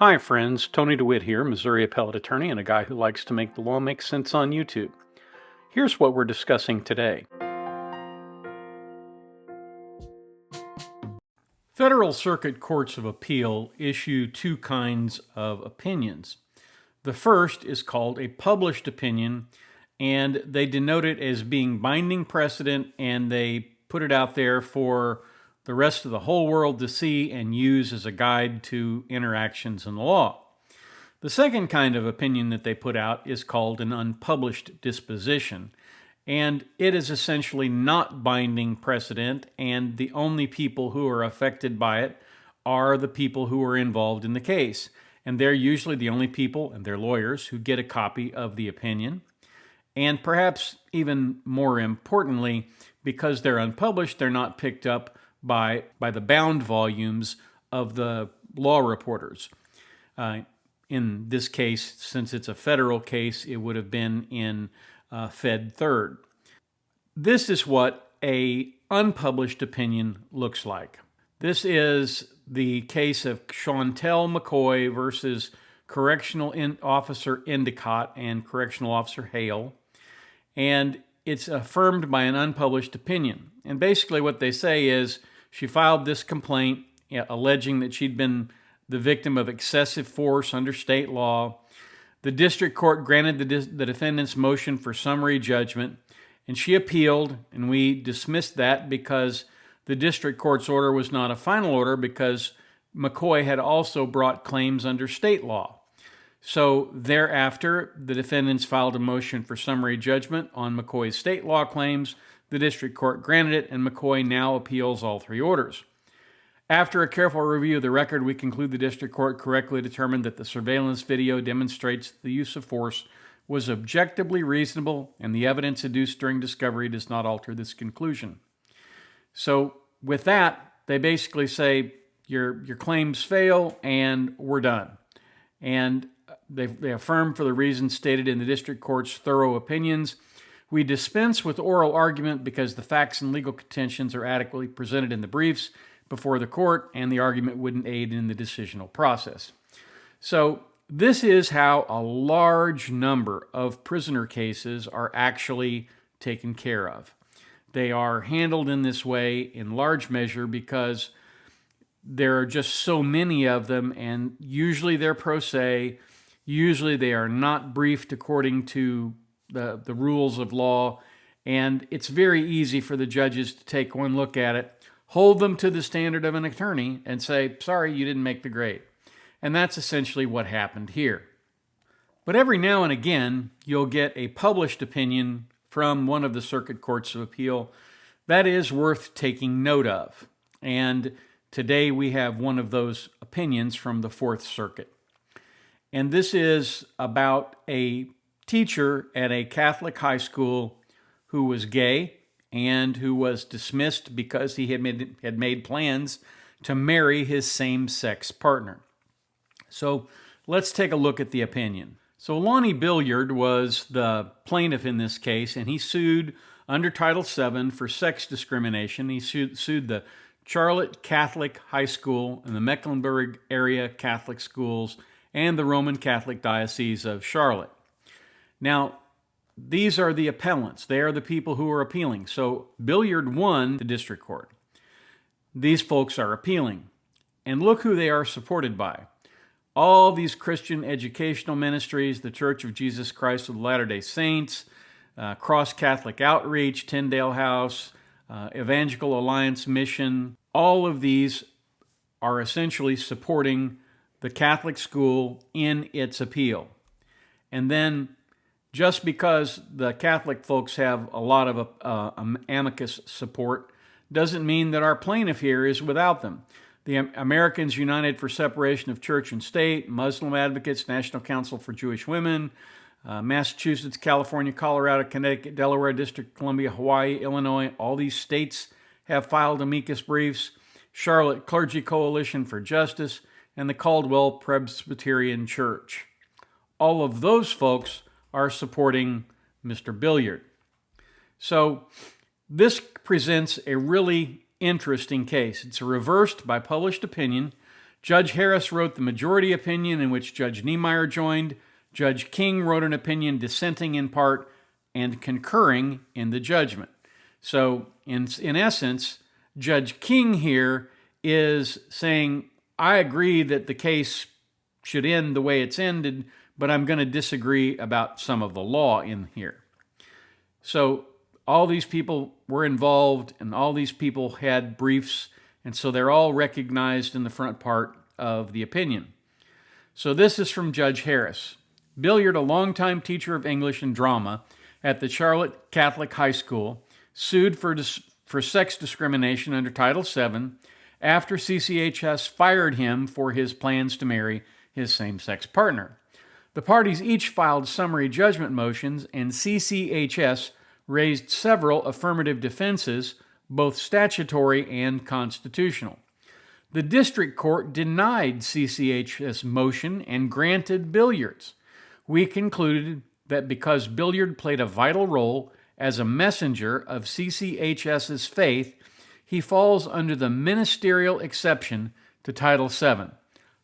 Hi friends, Tony DeWitt here, Missouri appellate attorney and a guy who likes to make the law make sense on YouTube. Here's what we're discussing today. Federal Circuit Courts of Appeal issue two kinds of opinions. The first is called a published opinion, and they denote it as being binding precedent, and they put it out there for the rest of the whole world to see and use as a guide to interactions in the law. The second kind of opinion that they put out is called an unpublished disposition, and it is essentially not binding precedent, and the only people who are affected by it are the people who are involved in the case. And they're usually the only people, and they're lawyers, who get a copy of the opinion. And perhaps even more importantly, because they're unpublished, they're not picked up by the bound volumes of the law reporters. In this case, since it's a federal case, it would have been in Fed Third. This is what an unpublished opinion looks like. This is the case of Chantel McCoy versus Correctional Officer Endicott and Correctional Officer Hale. And it's affirmed by an unpublished opinion. And basically what they say is she filed this complaint alleging that she'd been the victim of excessive force under state law. The district court granted the defendant's motion for summary judgment, and she appealed, and we dismissed that because the district court's order was not a final order because McCoy had also brought claims under state law. So thereafter, the defendants filed a motion for summary judgment on McCoy's state law claims. The district court granted it, and McCoy now appeals all three orders. After a careful review of the record, we conclude the district court correctly determined that the surveillance video demonstrates the use of force was objectively reasonable, and the evidence adduced during discovery does not alter this conclusion. So with that, they basically say your claims fail and we're done. And they affirm for the reasons stated in the district court's thorough opinions. We dispense with oral argument because the facts and legal contentions are adequately presented in the briefs before the court, and the argument wouldn't aid in the decisional process. So this is how a large number of prisoner cases are actually taken care of. They are handled in this way in large measure because there are just so many of them, and usually they're pro se. Usually they are not briefed according to the rules of law, and it's very easy for the judges to take one look at it, hold them to the standard of an attorney, and say, sorry, you didn't make the grade. And that's essentially what happened here. But every now and again, you'll get a published opinion from one of the circuit courts of appeal that is worth taking note of. And today we have one of those opinions from the Fourth Circuit. And this is about a teacher at a Catholic high school who was gay and who was dismissed because he had made plans to marry his same-sex partner. So let's take a look at the opinion. So Lonnie Billiard was the plaintiff in this case, and he sued under Title VII for sex discrimination. He sued the Charlotte Catholic High School and the Mecklenburg area Catholic schools and the Roman Catholic Diocese of Charlotte. Now, these are the appellants. They are the people who are appealing. So Billiard won the district court. These folks are appealing. And look who they are supported by. All these Christian educational ministries, the Church of Jesus Christ of Latter-day Saints, Cross Catholic Outreach, Tyndale House, Evangelical Alliance Mission, all of these are essentially supporting the Catholic school in its appeal. And then just because the Catholic folks have a lot of amicus support doesn't mean that our plaintiff here is without them. The Americans United for Separation of Church and State, Muslim Advocates, National Council for Jewish Women, Massachusetts, California, Colorado, Connecticut, Delaware, District of Columbia, Hawaii, Illinois, all these states have filed amicus briefs, Charlotte Clergy Coalition for Justice, and the Caldwell Presbyterian Church. All of those folks are supporting Mr. Billiard. So this presents a really interesting case. It's reversed by published opinion. Judge Harris wrote the majority opinion, in which Judge Niemeyer joined. Judge King wrote an opinion dissenting in part and concurring in the judgment. So, in essence, Judge King here is saying, I agree that the case should end the way it's ended, but I'm going to disagree about some of the law in here. So all these people were involved, and all these people had briefs, and so they're all recognized in the front part of the opinion. So this is from Judge Harris. Billiard, a longtime teacher of English and drama at the Charlotte Catholic High School, sued for sex discrimination under Title VII after CCHS fired him for his plans to marry his same-sex partner. The parties each filed summary judgment motions, and CCHS raised several affirmative defenses, both statutory and constitutional. The district court denied CCHS' motion and granted Billiard's. We concluded that because Billiard played a vital role as a messenger of CCHS's faith, he falls under the ministerial exception to Title VII.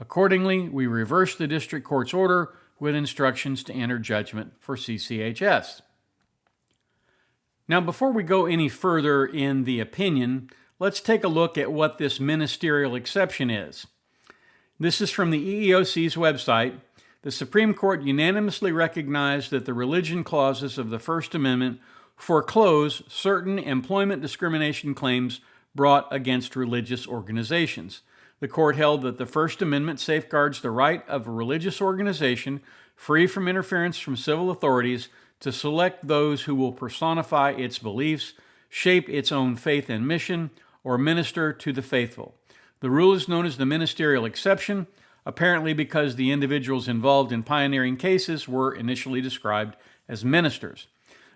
Accordingly, we reversed the district court's order with instructions to enter judgment for CCHS. Now, before we go any further in the opinion, let's take a look at what this ministerial exception is. This is from the EEOC's website. The Supreme Court unanimously recognized that the religion clauses of the First Amendment foreclose certain employment discrimination claims brought against religious organizations. The court held that the First Amendment safeguards the right of a religious organization, free from interference from civil authorities, to select those who will personify its beliefs, shape its own faith and mission, or minister to the faithful. The rule is known as the ministerial exception, apparently because the individuals involved in pioneering cases were initially described as ministers.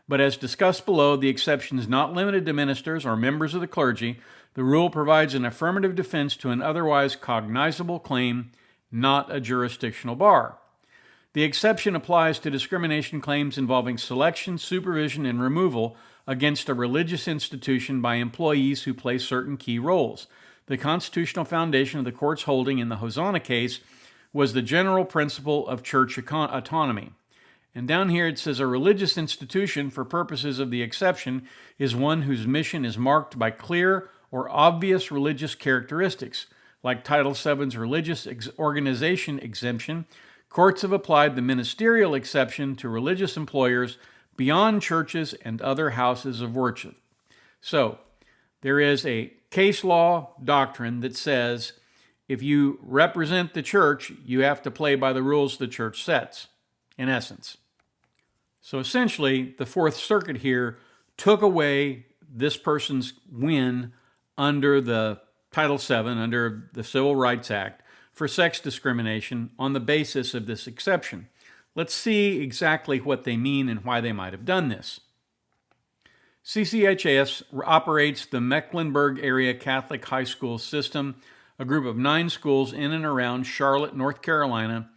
But as discussed below, the exception is not limited to ministers or members of the clergy. The rule provides an affirmative defense to an otherwise cognizable claim, not a jurisdictional bar. The exception applies to discrimination claims involving selection, supervision, and removal against a religious institution by employees who play certain key roles. The constitutional foundation of the court's holding in the Hosanna case was the general principle of church autonomy. And down here it says a religious institution, for purposes of the exception, is one whose mission is marked by clear or obvious religious characteristics. Like Title VII's religious organization exemption, courts have applied the ministerial exception to religious employers beyond churches and other houses of worship. So, there is a case law doctrine that says if you represent the church, you have to play by the rules the church sets, in essence. So essentially, the Fourth Circuit here took away this person's win under the Title VII, under the Civil Rights Act, for sex discrimination on the basis of this exception. Let's see exactly what they mean and why they might have done this. CCHS operates the Mecklenburg Area Catholic High School System, a group of 9 schools in and around Charlotte, North Carolina.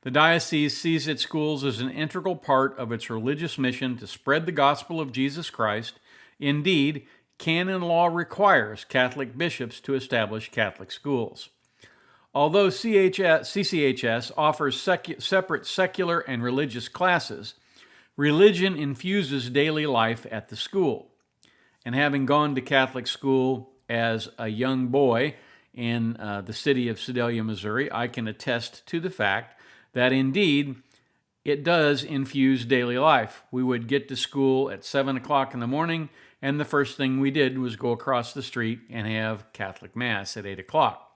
The diocese sees its schools as an integral part of its religious mission to spread the gospel of Jesus Christ. Indeed, canon law requires Catholic bishops to establish Catholic schools. Although CCHS offers separate secular and religious classes, religion infuses daily life at the school. And having gone to Catholic school as a young boy in the city of Sedalia, Missouri, I can attest to the fact that indeed it does infuse daily life. We would get to school at 7 o'clock in the morning, and the first thing we did was go across the street and have Catholic Mass at 8 o'clock.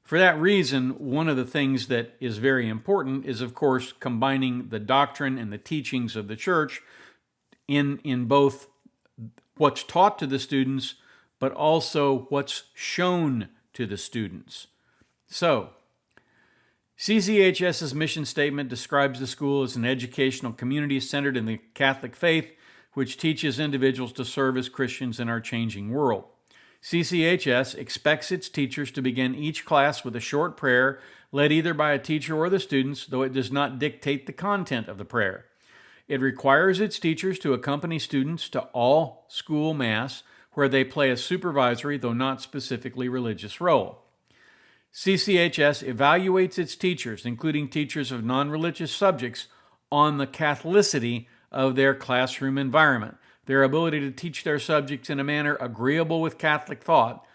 For that reason, one of the things that is very important is, of course, combining the doctrine and the teachings of the church in both what's taught to the students, but also what's shown to the students. So, CCHS's mission statement describes the school as an educational community centered in the Catholic faith, which teaches individuals to serve as Christians in our changing world. CCHS expects its teachers to begin each class with a short prayer led either by a teacher or the students, though it does not dictate the content of the prayer. It requires its teachers to accompany students to all school mass, where they play a supervisory, though not specifically religious, role. CCHS evaluates its teachers, including teachers of non-religious subjects, on the Catholicity of their classroom environment, their ability to teach their subjects in a manner agreeable with Catholic thought,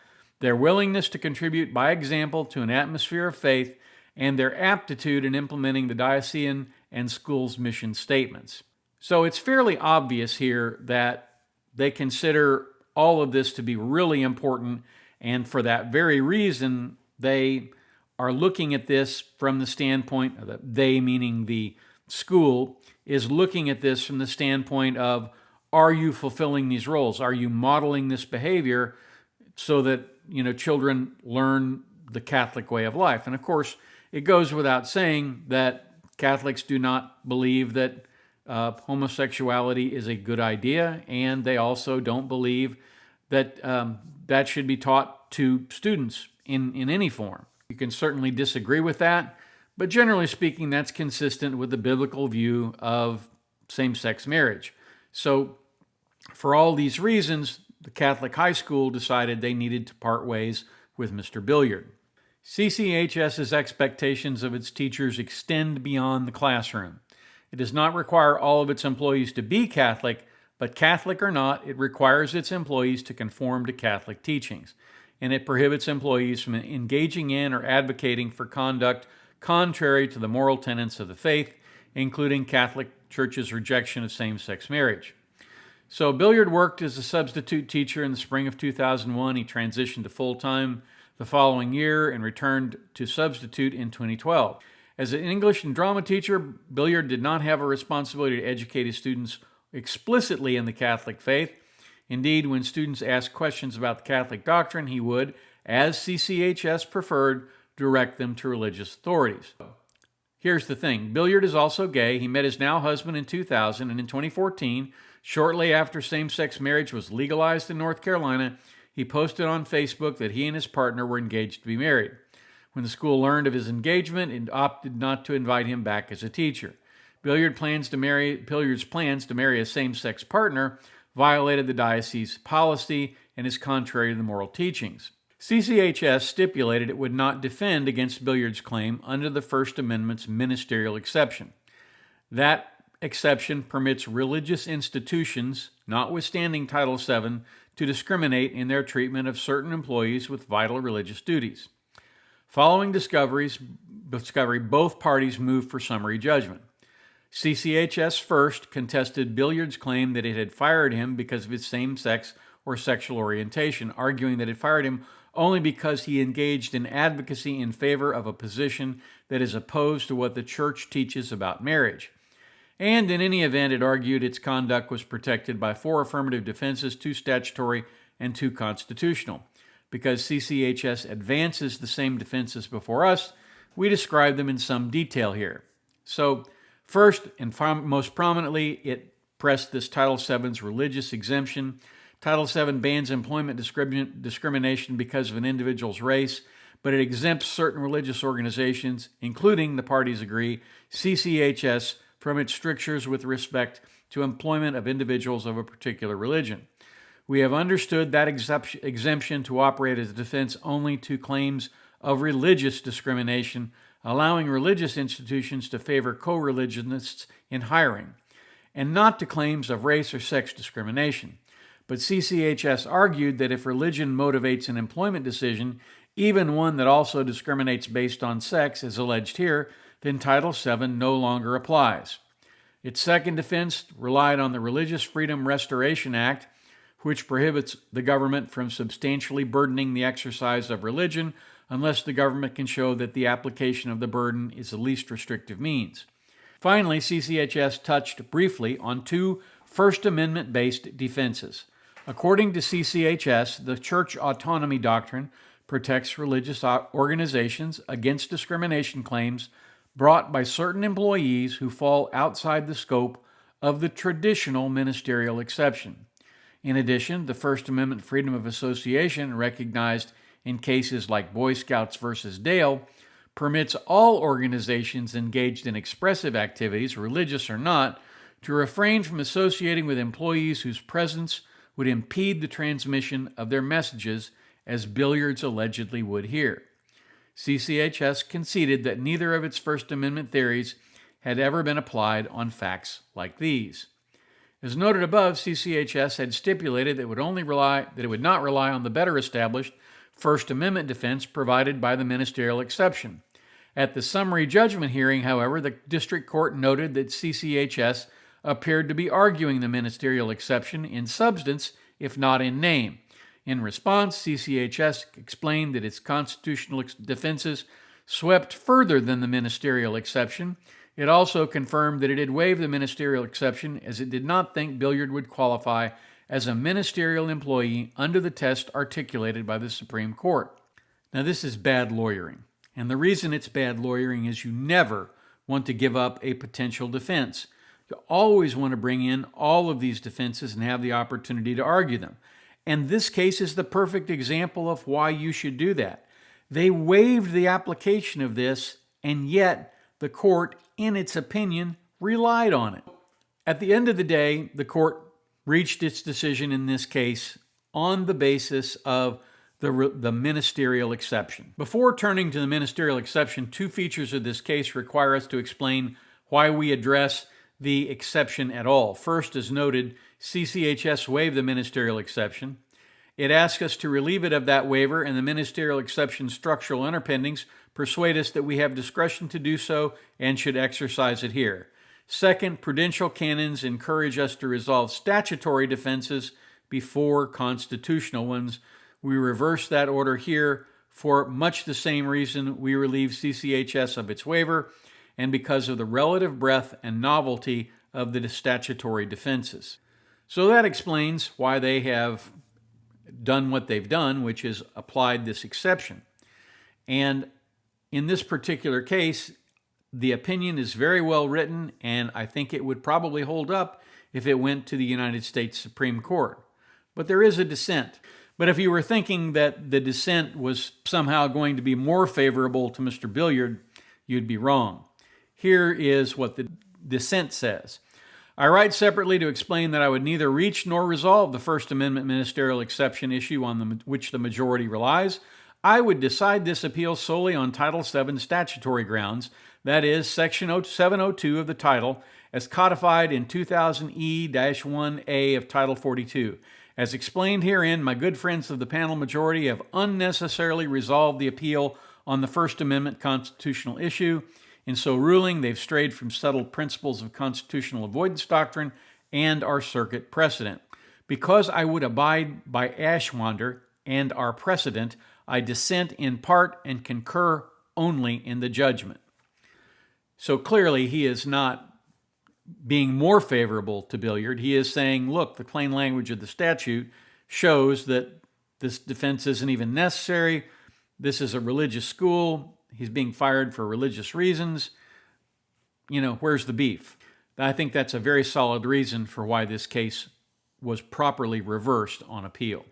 their willingness to contribute by example to an atmosphere of faith, and their aptitude in implementing the diocesan and school's mission statements. So it's fairly obvious here that they consider all of this to be really important, and for that very reason, they are looking at this from the standpoint of they, meaning the school, is looking at this from the standpoint of, are you fulfilling these roles? Are you modeling this behavior so that children learn the Catholic way of life? And of course, it goes without saying that Catholics do not believe that homosexuality is a good idea, and they also don't believe that that should be taught to students in any form. You can certainly disagree with that, but generally speaking, that's consistent with the biblical view of same-sex marriage. So for all these reasons, the Catholic high school decided they needed to part ways with Mr. Billiard. CCHS's expectations of its teachers extend beyond the classroom. It does not require all of its employees to be Catholic, but Catholic or not, it requires its employees to conform to Catholic teachings, and it prohibits employees from engaging in or advocating for conduct contrary to the moral tenets of the faith, including Catholic Church's rejection of same-sex marriage. So Billiard worked as a substitute teacher in the spring of 2001. He transitioned to full-time the following year and returned to substitute in 2012. As an English and drama teacher, Billiard did not have a responsibility to educate his students explicitly in the Catholic faith. Indeed, when students asked questions about the Catholic doctrine, he would, as CCHS preferred, direct them to religious authorities. Here's the thing. Billiard is also gay. He met his now husband in 2000, and in 2014, shortly after same-sex marriage was legalized in North Carolina, he posted on Facebook that he and his partner were engaged to be married. When the school learned of his engagement, it opted not to invite him back as a teacher. Billiard's plans to marry a same-sex partner violated the diocese policy and is contrary to the moral teachings. CCHS stipulated it would not defend against Billiard's claim under the First Amendment's ministerial exception. That exception permits religious institutions, notwithstanding Title VII, to discriminate in their treatment of certain employees with vital religious duties. Following discovery, both parties moved for summary judgment. CCHS first contested Billiard's claim that it had fired him because of his same-sex or sexual orientation, arguing that it fired him only because he engaged in advocacy in favor of a position that is opposed to what the Church teaches about marriage. And in any event, it argued its conduct was protected by 4 affirmative defenses, 2 statutory and 2 constitutional. Because CCHS advances the same defenses before us, we describe them in some detail here. So, first and most prominently, it pressed this Title VII's religious exemption. Title VII bans employment discrimination because of an individual's race, but it exempts certain religious organizations, including, the parties agree, CCHS, from its strictures with respect to employment of individuals of a particular religion. We have understood that exemption to operate as a defense only to claims of religious discrimination, allowing religious institutions to favor co-religionists in hiring, and not to claims of race or sex discrimination. But CCHS argued that if religion motivates an employment decision, even one that also discriminates based on sex, as alleged here, then Title VII no longer applies. Its second defense relied on the Religious Freedom Restoration Act, which prohibits the government from substantially burdening the exercise of religion unless the government can show that the application of the burden is the least restrictive means. Finally, CCHS touched briefly on 2 First Amendment-based defenses. According to CCHS, the church autonomy doctrine protects religious organizations against discrimination claims brought by certain employees who fall outside the scope of the traditional ministerial exception. In addition, the First Amendment freedom of association, recognized in cases like Boy Scouts versus Dale, permits all organizations engaged in expressive activities, religious or not, to refrain from associating with employees whose presence would impede the transmission of their messages, as Billiards allegedly would here. CCHS conceded that neither of its First Amendment theories had ever been applied on facts like these. As noted above, CCHS had stipulated that it would not rely on the better established First Amendment defense provided by the ministerial exception. At the summary judgment hearing, however, the district court noted that CCHS appeared to be arguing the ministerial exception in substance, if not in name. In response, CCHS explained that its constitutional defenses swept further than the ministerial exception. It also confirmed that it had waived the ministerial exception as it did not think Billiard would qualify as a ministerial employee under the test articulated by the Supreme Court. Now, this is bad lawyering. And the reason it's bad lawyering is you never want to give up a potential defense. You always want to bring in all of these defenses and have the opportunity to argue them. And this case is the perfect example of why you should do that. They waived the application of this, and yet the court, in its opinion, relied on it. At the end of the day, the court reached its decision in this case on the basis of the ministerial exception. Before turning to the ministerial exception, two features of this case require us to explain why we address the exception at all. First, as noted, CCHS waived the ministerial exception. It asks us to relieve it of that waiver, and the ministerial exception structural underpinnings persuade us that we have discretion to do so and should exercise it here. Second, prudential canons encourage us to resolve statutory defenses before constitutional ones. We reverse that order here for much the same reason we relieve CCHS of its waiver, and because of the relative breadth and novelty of the statutory defenses. So that explains why they have done what they've done, which is applied this exception. And in this particular case, the opinion is very well written, and I think it would probably hold up if it went to the United States Supreme Court. But there is a dissent. But if you were thinking that the dissent was somehow going to be more favorable to Mr. Billiard, you'd be wrong. Here is what the dissent says. I write separately to explain that I would neither reach nor resolve the First Amendment ministerial exception issue on which the majority relies. I would decide this appeal solely on Title VII statutory grounds, that is, Section 702 of the title, as codified in 2000E-1A of Title 42. As explained herein, my good friends of the panel majority have unnecessarily resolved the appeal on the First Amendment constitutional issue. In so ruling, they've strayed from settled principles of constitutional avoidance doctrine and our circuit precedent. Because I would abide by Ashwander and our precedent, I dissent in part and concur only in the judgment. So clearly, he is not being more favorable to Billiard. He is saying, look, the plain language of the statute shows that this defense isn't even necessary. This is a religious school. He's being fired for religious reasons. Where's the beef? I think that's a very solid reason for why this case was properly reversed on appeal.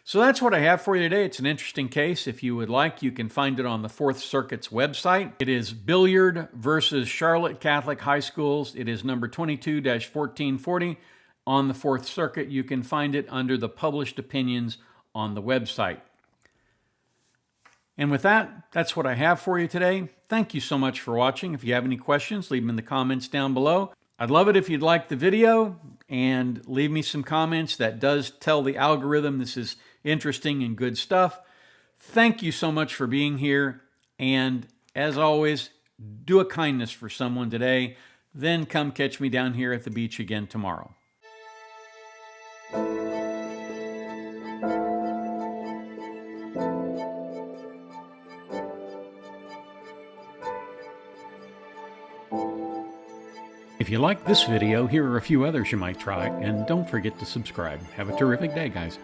So that's what I have for you today. It's an interesting case. If you would like, you can find it on the Fourth Circuit's website. It is Billiard versus Charlotte Catholic High Schools. It is number 22-1440 on the Fourth Circuit. You can find it under the published opinions on the website. And with that, that's what I have for you today. Thank you so much for watching. If you have any questions, leave them in the comments down below. I'd love it if you'd like the video and leave me some comments. That does tell the algorithm this is interesting and good stuff. Thank you so much for being here. And as always, do a kindness for someone today. Then come catch me down here at the beach again tomorrow. If you like this video, here are a few others you might try, and don't forget to subscribe. Have a terrific day, guys.